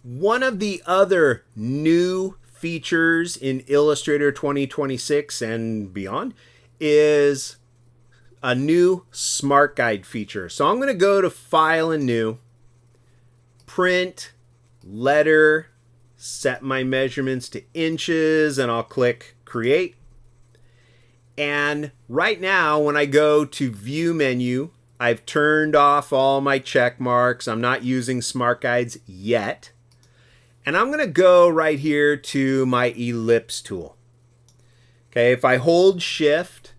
One of the other new features in Illustrator 2026 and beyond is a new Smart Guide feature. So I'm going to go to File and New, Print, Letter, set my measurements to inches, and I'll click Create. And right now, when I go to View menu, I've turned off all my check marks. I'm not using Smart Guides yet. And I'm going to go right here to my ellipse tool. Okay, if I hold Shift,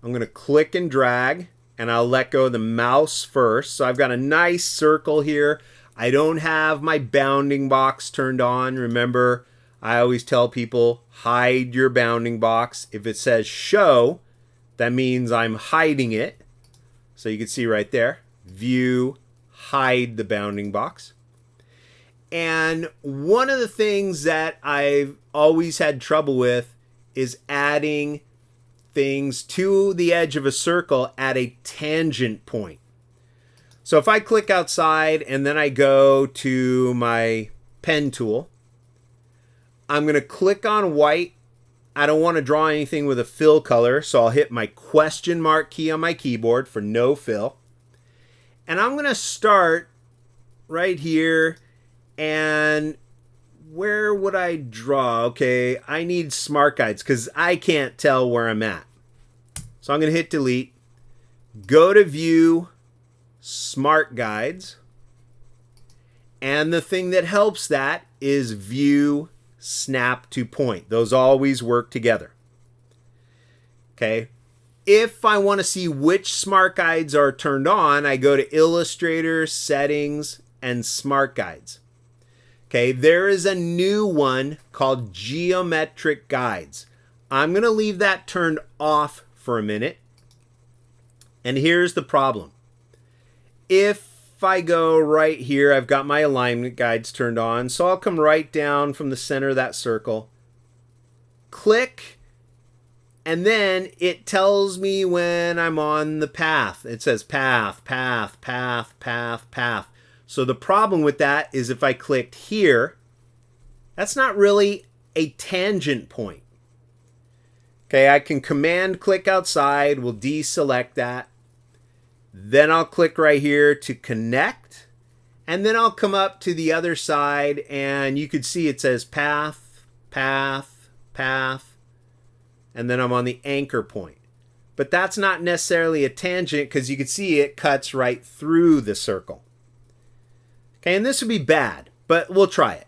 I'm going to click and drag, and I'll let go of the mouse first. So I've got a nice circle here. I don't have my bounding box turned on. Remember, I always tell people, hide your bounding box. If it says show, that means I'm hiding it. So you can see right there, View, hide the bounding box. And one of the things that I've always had trouble with is adding things to the edge of a circle at a tangent point. So if I click outside and then I go to my pen tool, I'm going to click on white. I don't want to draw anything with a fill color, so I'll hit my question mark key on my keyboard for no fill. And I'm going to start right here. And where would I draw? Okay, I need Smart Guides because I can't tell where I'm at. So I'm going to hit delete, go to View, Smart Guides. And the thing that helps that is View, Snap to Point. Those always work together. Okay, if I want to see which Smart Guides are turned on, I go to Illustrator, Settings, and Smart Guides. Okay, there is a new one called Geometric Guides. I'm going to leave that turned off for a minute. And here's the problem. If I go right here, I've got my alignment guides turned on. So I'll come right down from the center of that circle. Click. And then it tells me when I'm on the path. It says path, path, path, path, path. So the problem with that is if I clicked here, that's not really a tangent point. Okay, I can command click outside, we'll deselect that. Then I'll click right here to connect. And then I'll come up to the other side and you can see it says path, path, path. And then I'm on the anchor point. But that's not necessarily a tangent because you can see it cuts right through the circle. Okay, and this would be bad, but we'll try it.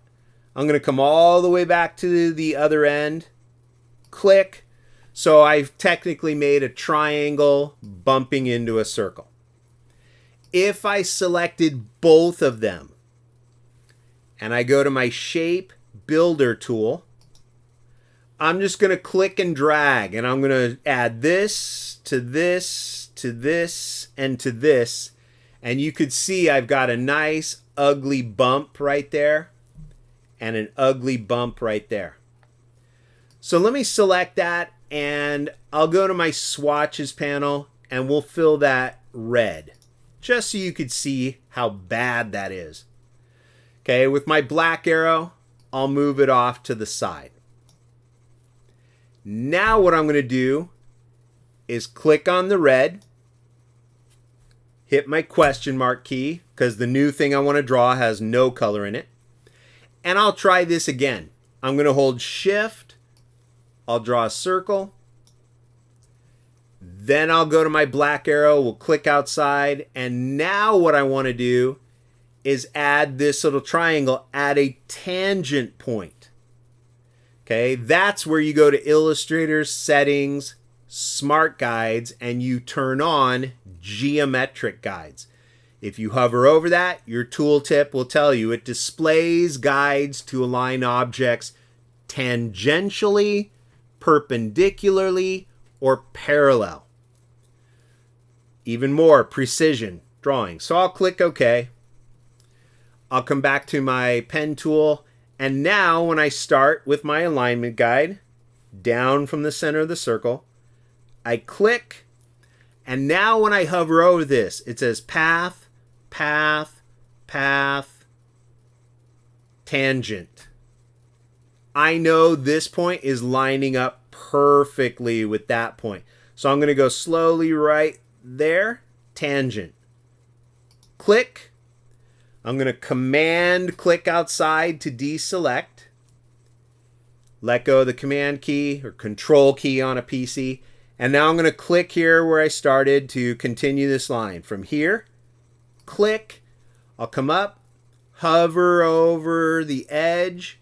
I'm going to come all the way back to the other end, click. So I've technically made a triangle bumping into a circle. If I selected both of them and I go to my Shape Builder tool, I'm just going to click and drag, and I'm going to add this to this to this and to this. And you could see I've got a nice ugly bump right there and an ugly bump right there. So let me select that and I'll go to my swatches panel and we'll fill that red just so you could see how bad that is. Okay, with my black arrow, I'll move it off to the side. Now what I'm going to do is click on the red, hit my question mark key because the new thing I want to draw has no color in it. And I'll try this again. I'm going to hold Shift. I'll draw a circle. Then I'll go to my black arrow. We'll click outside. And now what I want to do is add this little triangle at a tangent point. Okay, that's where you go to Illustrator, Settings, Smart Guides, and you turn on Geometric Guides. If you hover over that, your tooltip will tell you it displays guides to align objects tangentially, perpendicularly, or parallel. Even more precision drawing. So I'll click OK. I'll come back to my pen tool. And now when I start with my alignment guide, down from the center of the circle, I click. And now when I hover over this, it says path, path, path, tangent. I know this point is lining up perfectly with that point. So I'm going to go slowly right there, tangent. Click. I'm going to command click outside to deselect. Let go of the command key or control key on a PC. And now I'm going to click here where I started to continue this line. From here, click. I'll come up, hover over the edge,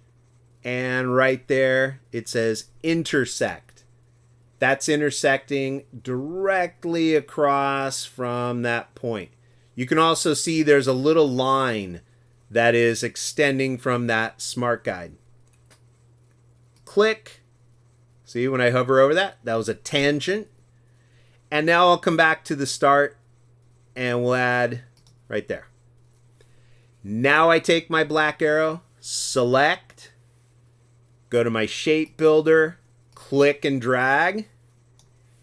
and right there it says intersect. That's intersecting directly across from that point. You can also see there's a little line that is extending from that smart guide. Click. See, when I hover over that, that was a tangent. And now I'll come back to the start and we'll add right there. Now I take my black arrow, select, go to my shape builder, click and drag.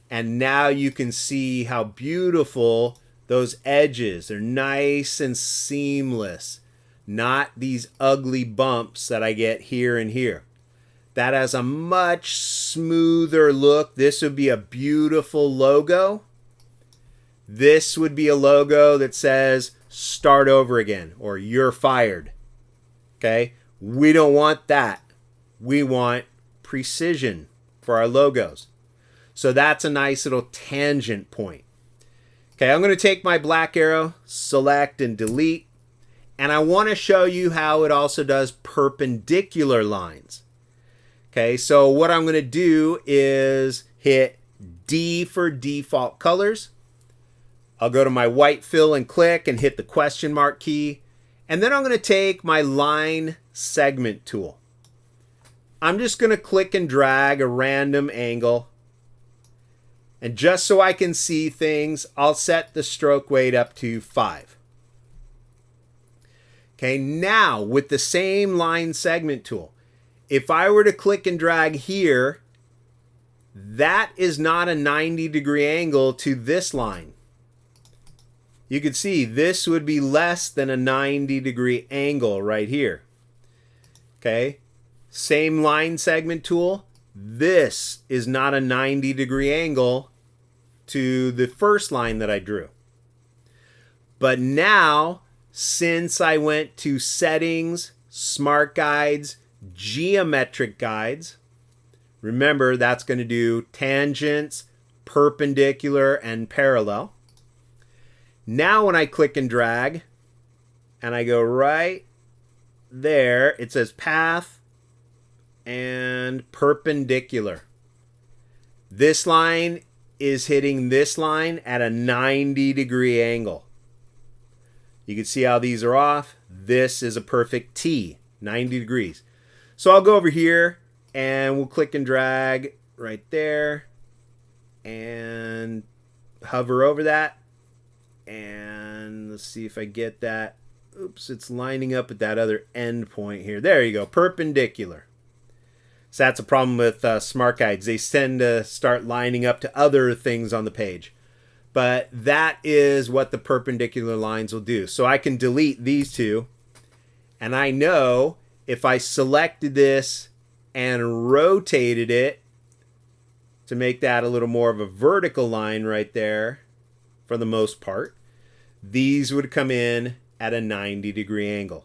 And now you can see how beautiful those edges are, nice and seamless. Not these ugly bumps that I get here and here. That has a much smoother look. This would be a beautiful logo. This would be a logo that says start over again or you're fired. Okay? We don't want that. We want precision for our logos. So that's a nice little tangent point. Okay, I'm going to take my black arrow, select and delete. And I want to show you how it also does perpendicular lines. Okay, so what I'm going to do is hit D for default colors. I'll go to my white fill and click and hit the question mark key. And then I'm going to take my line segment tool. I'm just going to click and drag a random angle. And just so I can see things, I'll set the stroke weight up to 5. Okay, now with the same line segment tool, if I were to click and drag here, that is not a 90-degree angle to this line. You can see this would be less than a 90-degree angle right here. Okay, same line segment tool. This is not a 90-degree angle to the first line that I drew. But now, since I went to Settings, Smart Guides, Geometric Guides, remember that's going to do tangents, perpendicular, and parallel. Now when I click and drag, and I go right there, it says path and perpendicular. This line is hitting this line at a 90-degree angle. You can see how these are off. This is a perfect T, 90 degrees. So I'll go over here and we'll click and drag right there and hover over that. And let's see if I get that. Oops, it's lining up at that other end point here. There you go, perpendicular. So that's a problem with smart guides. They tend to start lining up to other things on the page. But that is what the perpendicular lines will do. So I can delete these two. And I know if I selected this and rotated it to make that a little more of a vertical line right there, for the most part, these would come in at a 90-degree angle.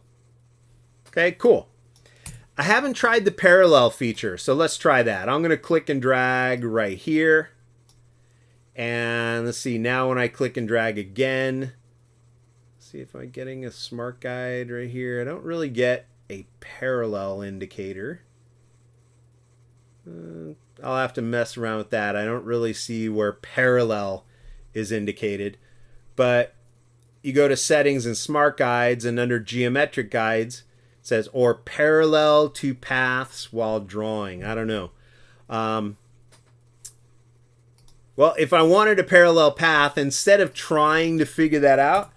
Okay, cool. I haven't tried the parallel feature, so let's try that. I'm going to click and drag right here. And let's see, now when I click and drag again, see if I'm getting a smart guide right here. I don't really get a parallel indicator. I'll have to mess around with that. I don't really see where parallel is indicated. But you go to Settings and Smart Guides, and under Geometric Guides, it says, or parallel to paths while drawing. I don't know. Well, if I wanted a parallel path, instead of trying to figure that out,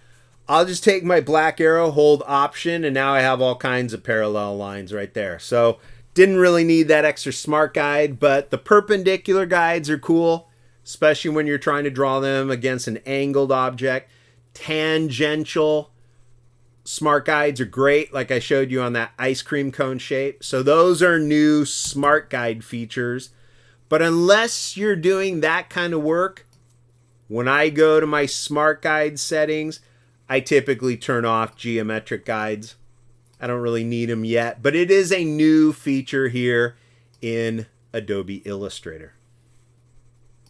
I'll just take my black arrow, hold Option, and now I have all kinds of parallel lines right there. So didn't really need that extra smart guide, but the perpendicular guides are cool, especially when you're trying to draw them against an angled object. Tangential smart guides are great, like I showed you on that ice cream cone shape. So those are new smart guide features. But unless you're doing that kind of work, when I go to my smart guide settings, I typically turn off geometric guides. I don't really need them yet, but it is a new feature here in Adobe Illustrator.